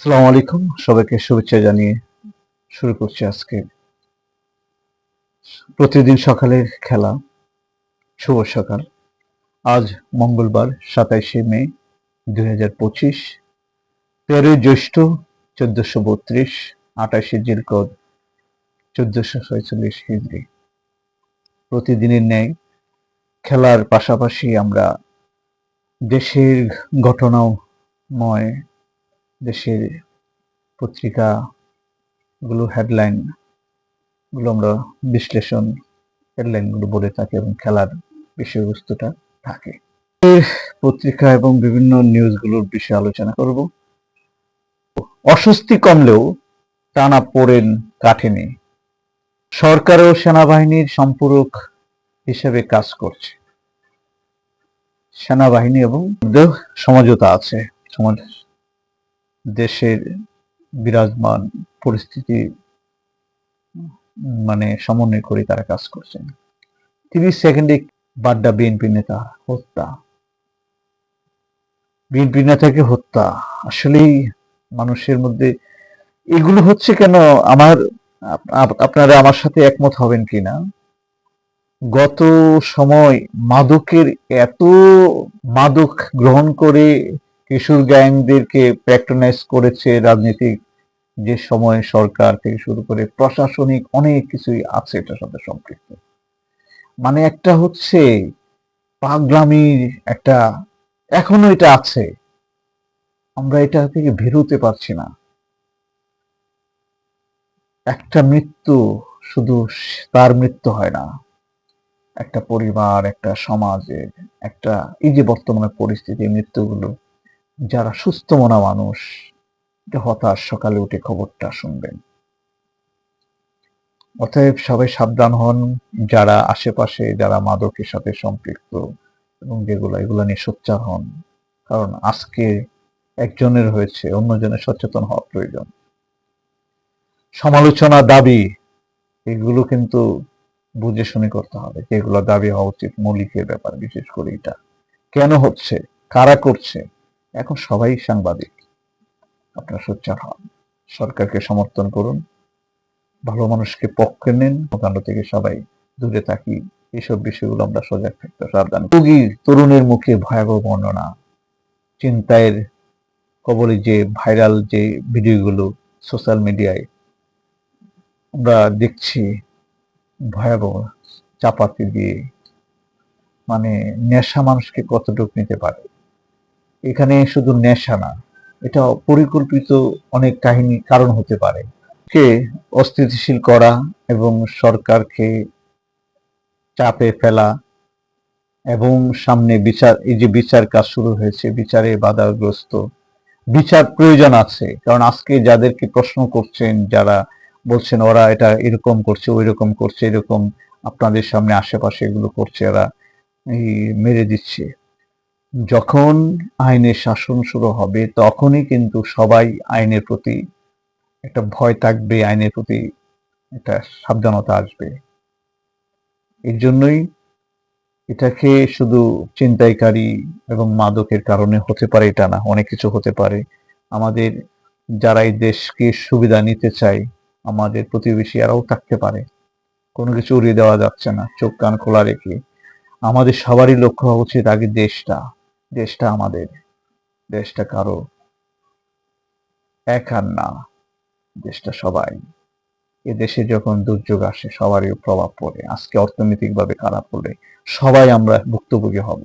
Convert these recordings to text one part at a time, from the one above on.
আসসালামু আলাইকুম, সবাইকে শুভেচ্ছা জানিয়ে শুরু করছি আজকে প্রতিদিন সকালের খেলা। শুভ সকাল। আজ মঙ্গলবার 27শে মে 2025, 13ই জ্যৈষ্ঠ 1432, 28শে জিলকদ 1446 হিজরি। প্রতিদিনের ন্যায় খেলার পাশাপাশি আমরা দেশের ঘটনাময়, দেশের পত্রিকা হেডলাইন গুলো আমরা বিশ্লেষণ হেডলাইনগুলো বলে থাকে এবং খেলার বিষয়বস্তুটা থাকে। পত্রিকা এবং বিভিন্ন নিউজগুলোর বিষয়ে আলোচনা করব। অস্বস্তি কমলেও টানাপোড়েন কাটেনি। সরকার ও সেনাবাহিনীর সম্পূরক হিসেবে কাজ করছে। সেনাবাহিনী এবং সমঝোতা আছে। দেশের বিরাজমান পরিস্থিতি সমন্বয় করে তারা কাজ করছেন। 30 সেকেন্ডে বাড্ডা বিএনপি নেতা হত্যা। বিএনপি নেতাকে হত্যা আসলেই মানুষের মধ্যে এগুলো হচ্ছে কেন? আপনারা আমার সাথে একমত হবেন কিনা, গত সময় এত মাদক গ্রহণ করে কিশোর গ্যাংদেরকে প্যাট্রোনাইজ করেছে রাজনীতিক, যে সময় সরকার থেকে শুরু করে প্রশাসনিক অনেক কিছুই আছে এটার সাথে সম্পৃক্ত। একটা হচ্ছে পাগলামির একটা, এখনো এটা আছে, আমরা এটা থেকে বেরোতে পারছি না। একটা মৃত্যু শুধু তার মৃত্যু হয় না, একটা পরিবার, একটা সমাজে, একটা এই যে বর্তমানে পরিস্থিতি, মৃত্যুগুলো, যারা সুস্থ মনা মানুষ হতাশ সকালে উঠে খবরটা শুনবেন। অতএব সবাই সাবধান হন, যারা আশেপাশে যারা মাদকের সাথে সম্পৃক্ত এবং এগুলো নিয়ে সোচ্চার হন, কারণ আজকে একজনের হয়েছে, অন্যজনের সচেতন হওয়া প্রয়োজন। সমালোচনা, দাবি, এগুলো কিন্তু বুঝে শুনে করতে হবে। এগুলো দাবি হওয়া উচিত, মৌলিকের ব্যাপার। বিশেষ করে এটা কেন হচ্ছে, কারা করছে, এখন সবাই সাংবাদিক। আপনারা সোচ্চার হন, সরকারকে সমর্থন করুন, ভালো মানুষকে পক্ষে নেন, কাণ্ড থেকে সবাই দূরে থাকি। এইসব বিষয়গুলো আমরা সজাগ থাকতে সাবধান। তরুণের মুখে ভয়াবহ বর্ণনা, চিন্তায়ের কবলে যে ভাইরাল যে ভিডিওগুলো সোশ্যাল মিডিয়ায় আমরা দেখছি, ভয়াবহ চাপাতি দিয়ে, নেশা মানুষকে কতটুকু নিতে পারে। এখানে শুধু নেশা না, এটা পরিকল্পিত অনেক কাহিনী কারণ হতে পারে। কে অস্থিতিশীল করা এবং সরকারকে চাপে ফেলা এবং সামনে বিচার, এই যে বিচার কাজ শুরু হয়েছে, বিচারে বাধাগ্রস্ত। বিচার প্রয়োজন আছে, কারণ আজকে যাদেরকে প্রশ্ন করছেন, যারা বলছেন ওরা এটা এরকম করছে, ওই রকম করছে, এরকম আপনাদের সামনে আশেপাশে এগুলো করছে, এরা মেরে দিচ্ছে। যখন আইনের শাসন শুরু হবে, তখনই কিন্তু সবাই আইনের প্রতি একটা ভয় থাকবে, আইনের প্রতি একটা সাবধানতা আসবে। এর জন্যই এটাকে শুধু ছিনতাইকারী এবং মাদকের কারণে হতে পারে এটা না, অনেক কিছু হতে পারে। আমাদের যারা এই দেশকে সুবিধা নিতে চায়, আমাদের প্রতিবেশী এরাও থাকতে পারে। কোনো কিছু উড়িয়ে দেওয়া যাচ্ছে না, চোখ কান খোলা রেখে আমাদের সবারই লক্ষ্য হওয়া উচিত আগে দেশটা আমাদের, দেশটা কারো একার না, দেশটা সবাই। এ দেশে যখন দুর্যোগ আসে সবারই প্রভাব পড়ে। আজকে অর্থনৈতিকভাবে খারাপ হলে সবাই আমরা ভুক্তভোগী হব।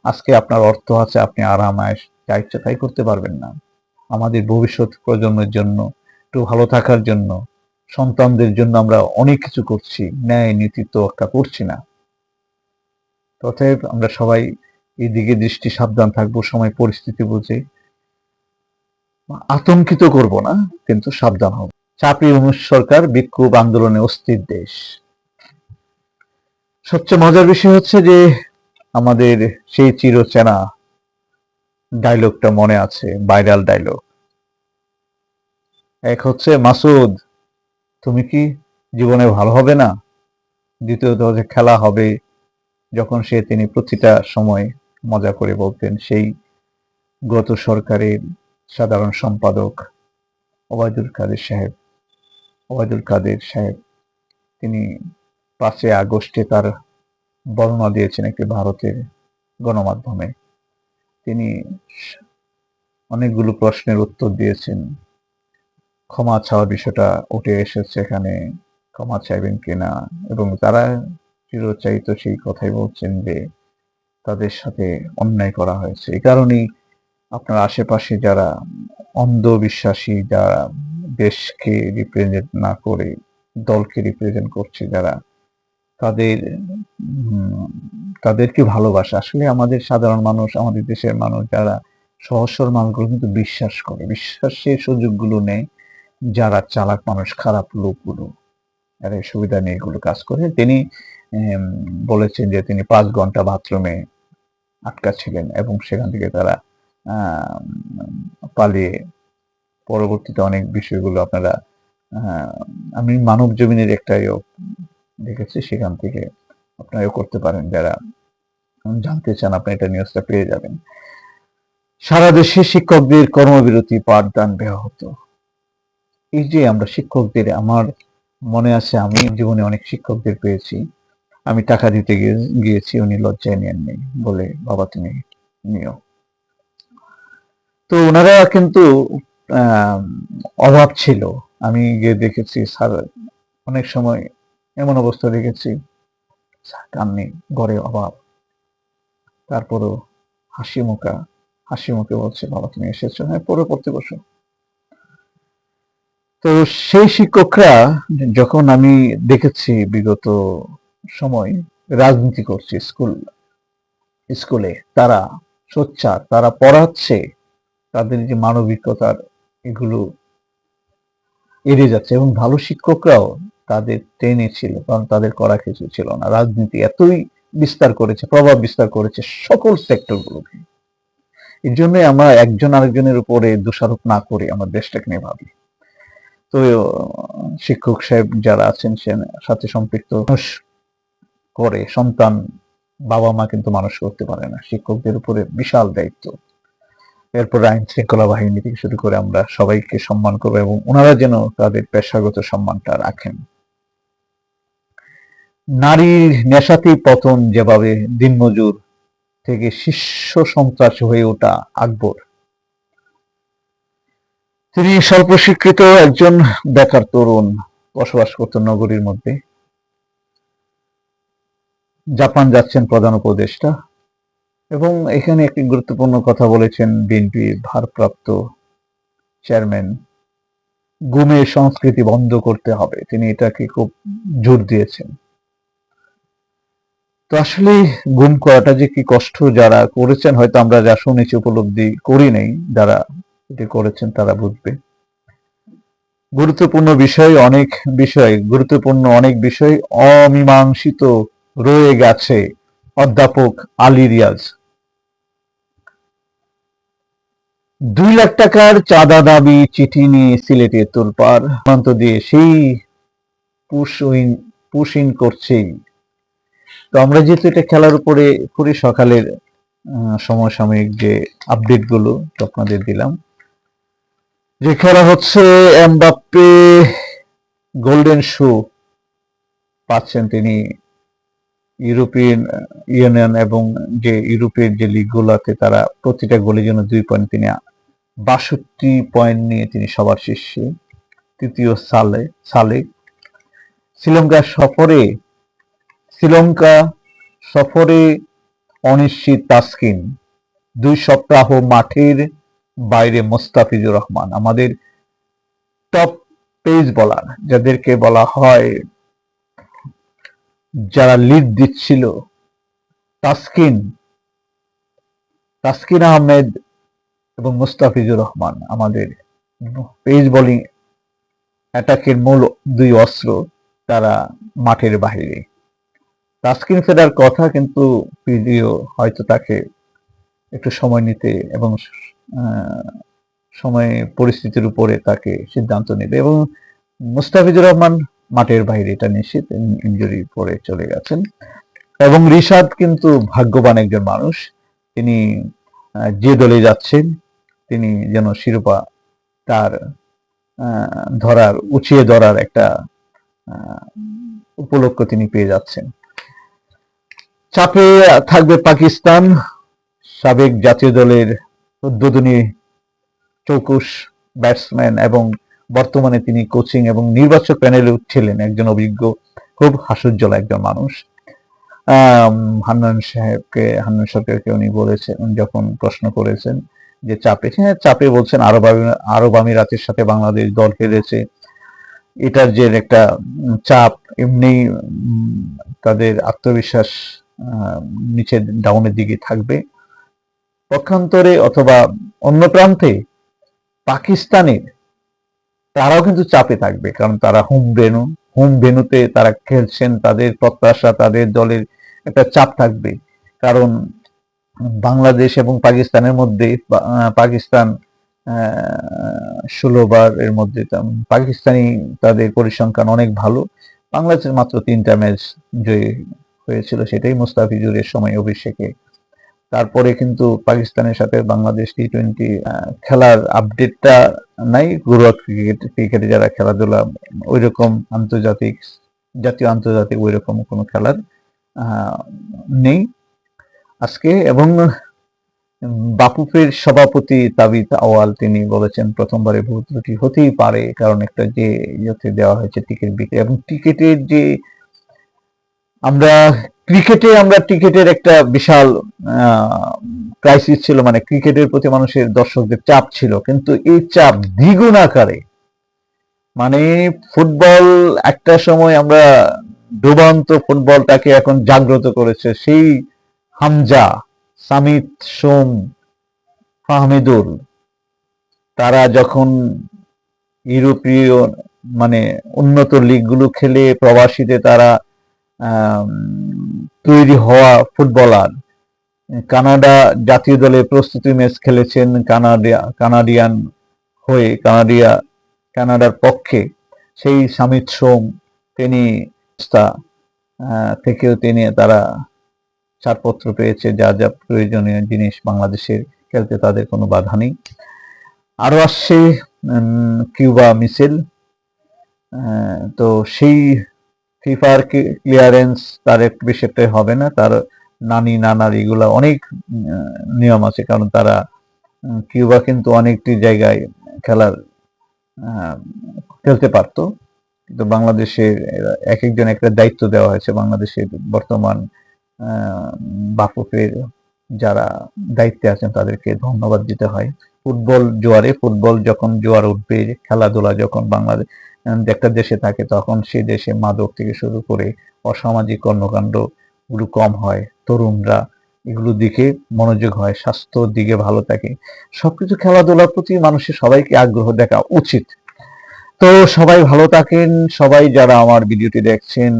আজকে আপনার অর্থ আছে, আপনি আরাম আয়েশ যা ইচ্ছা তাই করতে পারবেন না। আমাদের ভবিষ্যৎ প্রজন্মের জন্য, একটু ভালো থাকার জন্য, সন্তানদের জন্য আমরা অনেক কিছু করছি, ন্যায় নীতি তোয়াক্কা করছি না। অতএব আমরা সবাই এই দিকে দৃষ্টি সাবধান থাকবো, সময় পরিস্থিতি বুঝে। আতঙ্কিত করব না, কিন্তু সাবধান হব। চাপি সরকার, বিক্ষোভ আন্দোলনে অস্থির দেশ। সবচেয়ে মজার বিষয় হচ্ছে যে আমাদের সেই চিরচেনা ডায়লগটা মনে আছে, ভাইরাল ডায়লগ। এক হচ্ছে, মাসুদ তুমি কি জীবনে ভালো হবে না? দ্বিতীয়ত হচ্ছে, খেলা হবে, যখন তিনি প্রতিটা সময় মজা করে বলতেন, সেই গত সরকারের সাধারণ সম্পাদক ওবায়দুল কাদের সাহেব তিনি 5ই আগস্টে তার বর্ণনা দিয়েছেন একটি ভারতের গণমাধ্যমে। তিনি অনেকগুলো প্রশ্নের উত্তর দিয়েছেন। ক্ষমা চাওয়ার বিষয়টা উঠে এসেছে এখানে, ক্ষমা চাইবেন কিনা, এবং তারা চিরচারিত সেই কথাই বলছেন যে তাদের সাথে অন্যায় করা হয়েছে। এই কারণেই আপনার আশেপাশে যারা অন্ধবিশ্বাসী, যারা দেশকে রিপ্রেজেন্ট না করে দলকে রিপ্রেজেন্ট করছে, যারা তাদের তাদেরকে ভালোবাসে। আসলে আমাদের সাধারণ মানুষ, আমাদের দেশের মানুষ, যারা সহজ সরল মানুষগুলো কিন্তু বিশ্বাস করে, বিশ্বাসের সুযোগগুলো নেয় যারা চালাক মানুষ, খারাপ লোকগুলো, এরা সুবিধা নিয়ে এগুলো কাজ করে। তিনি বলেছেন যে তিনি 5 ঘন্টা বাথরুমে আটকা ছিলেন এবং সেখান থেকে তারা পালিয়ে পরবর্তীতে অনেক বিষয়গুলো আপনারা আমি মানব জমিনের একটা দেখেছি, সেখান থেকে আপনারা করতে পারেন। যারা জানতে চান আপনি এটা নিউজটা পেয়ে যাবেন। সারা দেশে শিক্ষকদের কর্মবিরতি, পাঠদান ব্যাহত। এই যে আমরা শিক্ষকদের, আমার মনে আছে আমি জীবনে অনেক শিক্ষকদের পেয়েছি, আমি টাকা দিতে গিয়েছি, উনি লজ্জায় নেননি, বলে বাবা তুমি নিও। তো ওনারা কিন্তু অভাব ছিল। আমি গিয়ে দেখেছি স্যার, অনেক সময় এমন অবস্থা দেখেছি কান্নি, ঘরে অভাব, তারপরও হাসি মুখে বলছে বাবা তুমি এসেছো, হ্যাঁ পড়ে পড়তে বসো। তো সেই শিক্ষকরা যখন আমি দেখেছি বিগত সময় রাজনীতি করছে স্কুলে, তারা সোচ্চার, তারা পড়াচ্ছে, তাদের যে মানবিকতার এগুলো এড়িয়ে যাচ্ছে, এবং ভালো শিক্ষকরাও তাদের টেনে ছিল, কারণ তাদের করা কিছু ছিল না। রাজনীতি এতই বিস্তার করেছে, প্রভাব বিস্তার করেছে সকল সেক্টরগুলোকে। এর জন্য আমরা একজন আরেকজনের উপরে দোষারোপ না করে আমার দেশটাকে নিয়ে ভাবি। তো শিক্ষক সাহেব যারা আছেন সে সাথে সম্পৃক্ত করে সন্তান, বাবা মা কিন্তু মানুষ করতে পারে না, শিক্ষকদের উপরে বিশাল দায়িত্ব। এরপর আইন শৃঙ্খলা বাহিনী থেকে শুরু করে আমরা সবাইকে সম্মান করবো এবং ওনারা যেন তাদের পেশাগত সম্মানটা রাখেন। নারীর নেশাতেই পতন, যেভাবে দিনমজুর থেকে শীর্ষ সন্ত্রাসী হয়ে ওঠা আকবর। তিনি স্বল্প শিক্ষিত একজন বেকার তরুণ, বসবাস করতেন নগরীর মধ্যে। জাপান যাচ্ছেন প্রধান উপদেষ্টা, এবং এখানে একটি গুরুত্বপূর্ণ কথা বলেছেন বিএনপির ভারপ্রাপ্ত চেয়ারম্যান, গুমের সংস্কৃতি বন্ধ করতে হবে। তিনি এটাকে খুব জোর দিয়েছেন। তো আসলে গুম করাটা যে কি কষ্ট, যারা করেছেন হয়তো আমরা যা শুনেছি উপলব্ধি করি নাই, যারা এটা করেছেন তারা বুঝবে। গুরুত্বপূর্ণ অনেক বিষয় অমীমাংসিত রয়ে গেছে। অধ্যাপক আলী রিয়াজ 2 লাখ টাকার চাঁদা দাবি চিঠি নিয়ে সিলেটে তোলপাড়, প্রান্ত দিয়ে সেই পুশ ইন করছেই। তো আমরা যেহেতু এটা খেলার উপরে করি, সকালের সমসাময়িক যে আপডেট গুলো আপনাদের দিলাম, যে খেলা হচ্ছে, এমবাপ্পে গোল্ডেন শু পাচ্ছেন তিনি ইউরোপিয়ান ইউনিয়ন, এবং যে ইউরোপের যে লিগগুলোতে তারা প্রতিটা গোলের জন্য 2 পয়েন্ট, তিনি 62 পয়েন্ট নিয়ে তিনি সবার শীর্ষে। তৃতীয় সালে শ্রীলঙ্কা সফরে অনিশ্চিত তাসকিন, 2 সপ্তাহ মাঠের বাইরে মোস্তাফিজুর রহমান। আমাদের টপ পেস বোলার যাদেরকে বলা হয়, যারা লিড দিচ্ছিল, তাসকিন আহমেদ এবং মুস্তাফিজুর রহমান, আমাদের পেস বোলিং অ্যাটাকের মূল 2 অস্ত্র, তারা মাঠের বাইরে। তাসকিন ফেরার কথা, কিন্তু পিডিও হয়তো তাকে একটু সময় নিতে এবং সময় পরিস্থিতির উপরে তাকে সিদ্ধান্ত নেবে। এবং মুস্তাফিজুর রহমান মাঠের বাইরে, এটা নিশ্চিত, ইনজুরি পরে চলে গেছেন। এবং রিশাদ কিন্তু ভাগ্যবান একজন মানুষ, তিনি যে দলে যাচ্ছেন তিনি যেন শিরোপা তার উঠিয়ে ধরার একটা উপলক্ষ তিনি পেয়ে যাচ্ছেন। চাপে থাকবে পাকিস্তান। সাবেক জাতীয় দলের উদ্বোধনী চৌকুশ ব্যাটসম্যান এবং বর্তমানে তিনি কোচিং এবং নির্বাচক প্যানেলে উঠছিলেন একজন অভিজ্ঞ, খুব হাস্যোজ্জ্বল একজন মানুষ। হান্নান সরকারকে উনি বলেছেন, যখন প্রশ্ন করেছেন যে চাপে বলছেন আরব আমিরাতের সাথে বাংলাদেশ দল খেলেছে, এটার যে একটা চাপ, এমনি তাদের আত্মবিশ্বাস নিচে ডাউনের দিকে থাকবে। পক্ষান্তরে অথবা অন্য প্রান্তে পাকিস্তানের তারাও কিন্তু চাপে থাকবে, কারণ তারা হোম ভেন্যুতে তারা খেলছেন, তাদের প্রত্যাশা, তাদের দলের একটা চাপ থাকবে। কারণ বাংলাদেশ এবং পাকিস্তানের মধ্যে পাকিস্তান 16 বার এর মধ্যে পাকিস্তানি তাদের পরিসংখ্যান অনেক ভালো। বাংলাদেশের মাত্র 3টা ম্যাচ জয়ী হয়েছিল, সেটাই মুস্তাফিজুরের সময় অভিষেকে। তারপরে কিন্তু পাকিস্তানের সাথে বাংলাদেশ টি-20 খেলার আপডেটটা নাই। ঘরোয়া ক্রিকেটে যারা খেলাধুলা ওইরকম জাতীয় আন্তর্জাতিক ওইরকম কোনো খেলার নেই আজকে। এবং বাফুফের সভাপতি তাবিথ আওয়াল তিনি বলেছেন প্রথমবারে ভুল ত্রুটি হতেই পারে, কারণ একটা যে ইয়েতে দেওয়া হয়েছে টিকিট বিক্রি এবং টিকিটের যে আমরা টিকিটের একটা বিশাল ক্রাইসিস ছিল, মানে ক্রিকেটের প্রতি মানুষের দর্শকদের চাপ ছিল, কিন্তু এই চাপ দ্বিগুণ আকারে, মানে ফুটবল একটা সময় আমরা ডুবান্ত ফুটবলটাকে এখন জাগ্রত করেছে। সেই হামজা, সামিত, সোম, ফাহমিদুল তারা যখন ইউরোপীয় মানে উন্নত লিগগুলো খেলে প্রবাসীতে তারা তৈরি হওয়া ফুটবলার, কানাডা জাতীয় দলে প্রস্তুতি ম্যাচ খেলেছেন কানাডার পক্ষে। সেই সামিত সোম তিনি থেকেও তারা ছাড়পত্র পেয়েছে, যা যা প্রয়োজনীয় জিনিস বাংলাদেশের খেলতে তাদের কোনো বাধা নেই। আরো আসছে কিউবা মিছিল, তো সেই ফিফার ক্লিয়ারেন্স তার একটু বেশি একটা হবে না, তার নানার এগুলা অনেক নিয়ম আছে, কারণ তারা কিউবা কিন্তু অনেকটি জায়গায় খেলতে পারতো, কিন্তু বাংলাদেশের এক একজন একটা দায়িত্ব দেওয়া হয়েছে। বাংলাদেশের বর্তমান বাফুফের যারা দায়িত্বে আছেন তাদেরকে ধন্যবাদ দিতে হয়। ফুটবল যখন জোয়ার উঠবে, খেলাধুলা যখন বাংলাদেশ একটা দেশে থাকে, তখন সেই দেশে মাদক থেকে শুরু করে অসামাজিক কর্মকাণ্ড গুলো কম হয়, তরুণরা এগুলোর দিকে মনোযোগ হয়, স্বাস্থ্যর দিকে ভালো থাকে, সবকিছু খেলাধুলার প্রতি মানুষের সবাইকে আগ্রহ দেখা উচিত। তো সবাই ভালো থাকেন, সবাই যারা আমার ভিডিওটি দেখছেন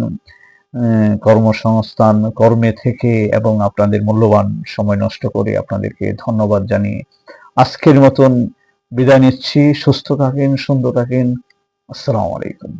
কর্মসংস্থান কর্মে থেকে এবং আপনাদের মূল্যবান সময় নষ্ট করে আপনাদেরকে ধন্যবাদ জানিয়ে আজকের মতন বিদায় নিচ্ছি। সুস্থ থাকেন, সুন্দর থাকেন। আসসালামু আলাইকুম।